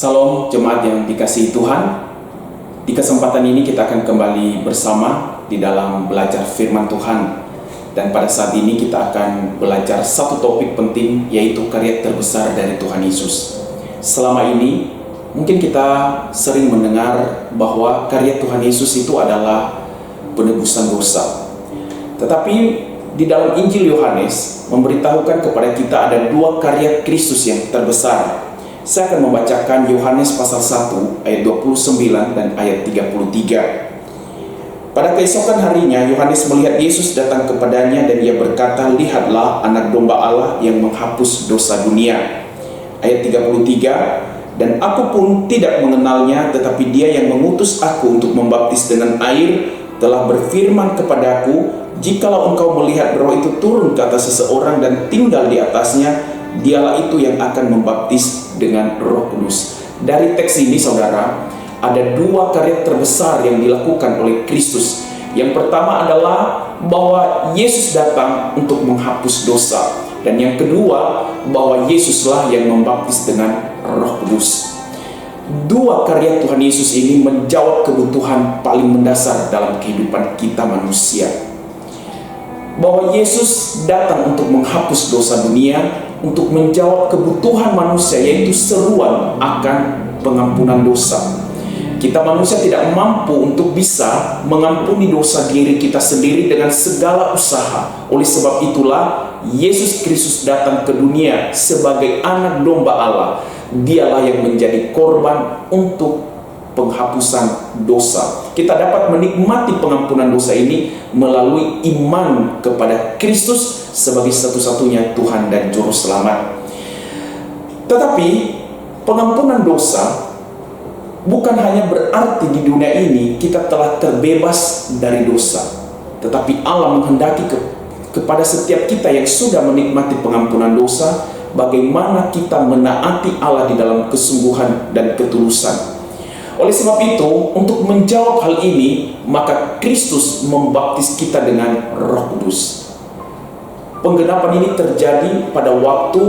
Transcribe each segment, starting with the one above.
Salam jemaat yang dikasihi Tuhan. Di kesempatan ini kita akan kembali bersama di dalam belajar firman Tuhan. Dan pada saat ini kita akan belajar satu topik penting, yaitu karya terbesar dari Tuhan Yesus. Selama ini mungkin kita sering mendengar bahwa karya Tuhan Yesus itu adalah penebusan dosa. Tetapi di dalam Injil Yohanes memberitahukan kepada kita ada dua karya Kristus yang terbesar. Saya akan membacakan Yohanes pasal 1 ayat 29 dan ayat 33. Pada keesokan harinya Yohanes melihat Yesus datang kepadanya dan ia berkata, "Lihatlah anak domba Allah yang menghapus dosa dunia." Ayat 33, "Dan aku pun tidak mengenalnya, tetapi dia yang mengutus aku untuk membaptis dengan air telah berfirman kepadaku, jikalau engkau melihat roh itu turun ke atas seseorang dan tinggal di atasnya, dialah itu yang akan membaptis dengan Roh Kudus." Dari teks ini, saudara, ada dua karya terbesar yang dilakukan oleh Kristus. Yang pertama adalah bahwa Yesus datang untuk menghapus dosa, dan yang kedua bahwa Yesuslah yang membaptis dengan Roh Kudus. Dua karya Tuhan Yesus ini menjawab kebutuhan paling mendasar dalam kehidupan kita manusia. Bahwa Yesus datang untuk menghapus dosa dunia, untuk menjawab kebutuhan manusia, yaitu seruan akan pengampunan dosa. Kita manusia tidak mampu untuk bisa mengampuni dosa diri kita sendiri dengan segala usaha. Oleh sebab itulah Yesus Kristus datang ke dunia sebagai anak domba Allah. Dialah yang menjadi korban untuk penghapusan dosa. Kita dapat menikmati pengampunan dosa ini melalui iman kepada Kristus sebagai satu-satunya Tuhan dan Juru Selamat. Tetapi pengampunan dosa bukan hanya berarti di dunia ini kita telah terbebas dari dosa, tetapi Allah menghendaki kepada setiap kita yang sudah menikmati pengampunan dosa, bagaimana kita menaati Allah di dalam kesungguhan dan ketulusan. Oleh sebab itu, untuk menjawab hal ini, maka Kristus membaptis kita dengan Roh Kudus. Penggenapan ini terjadi pada waktu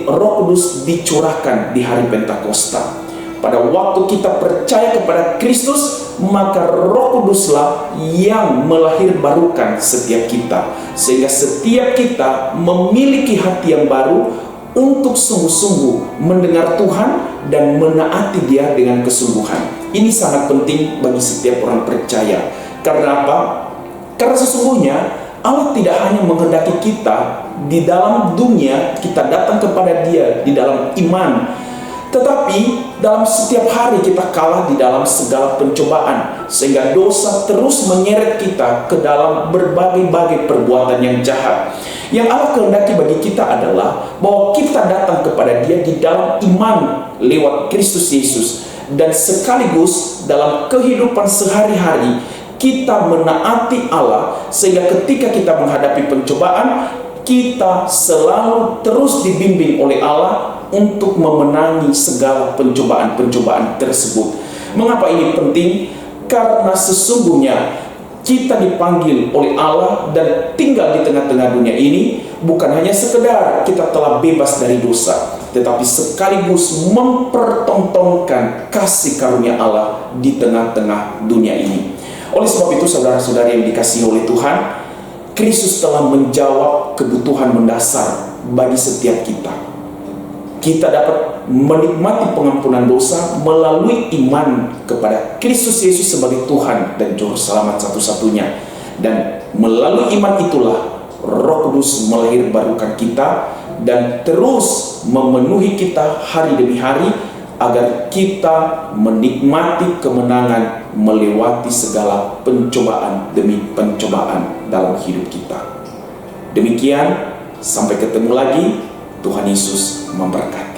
Roh Kudus dicurahkan di hari Pentakosta. Pada waktu kita percaya kepada Kristus, maka Roh Kuduslah yang melahirbarukan setiap kita, sehingga setiap kita memiliki hati yang baru untuk sungguh-sungguh mendengar Tuhan dan menaati Dia dengan kesungguhan. Ini sangat penting bagi setiap orang percaya. Karena apa? Karena sesungguhnya Allah tidak hanya menghendaki kita di dalam dunia, kita datang kepada Dia di dalam iman, tetapi dalam setiap hari kita kalah di dalam segala pencobaan, sehingga dosa terus menyeret kita ke dalam berbagai-bagai perbuatan yang jahat. Yang Allah kehendaki bagi kita adalah bahwa kita datang kepada Dia di dalam iman lewat Kristus Yesus, dan sekaligus dalam kehidupan sehari-hari kita menaati Allah, sehingga ketika kita menghadapi pencobaan, kita selalu terus dibimbing oleh Allah untuk memenangi segala pencobaan-pencobaan tersebut. Mengapa ini penting? Karena sesungguhnya kita dipanggil oleh Allah dan tinggal di tengah-tengah dunia ini bukan hanya sekedar kita telah bebas dari dosa, tetapi sekaligus mempertontonkan kasih karunia Allah di tengah-tengah dunia ini. Oleh sebab itu, saudara-saudari yang dikasihi oleh Tuhan, Kristus telah menjawab kebutuhan mendasar bagi setiap kita. Kita dapat menikmati pengampunan dosa melalui iman kepada Kristus Yesus sebagai Tuhan dan Juru Selamat satu-satunya. Dan melalui iman itulah Roh Kudus melahirbarukan kita dan terus memenuhi kita hari demi hari, agar kita menikmati kemenangan melewati segala pencobaan demi pencobaan dalam hidup kita. Demikian, sampai ketemu lagi. Tuhan Yesus memberkati.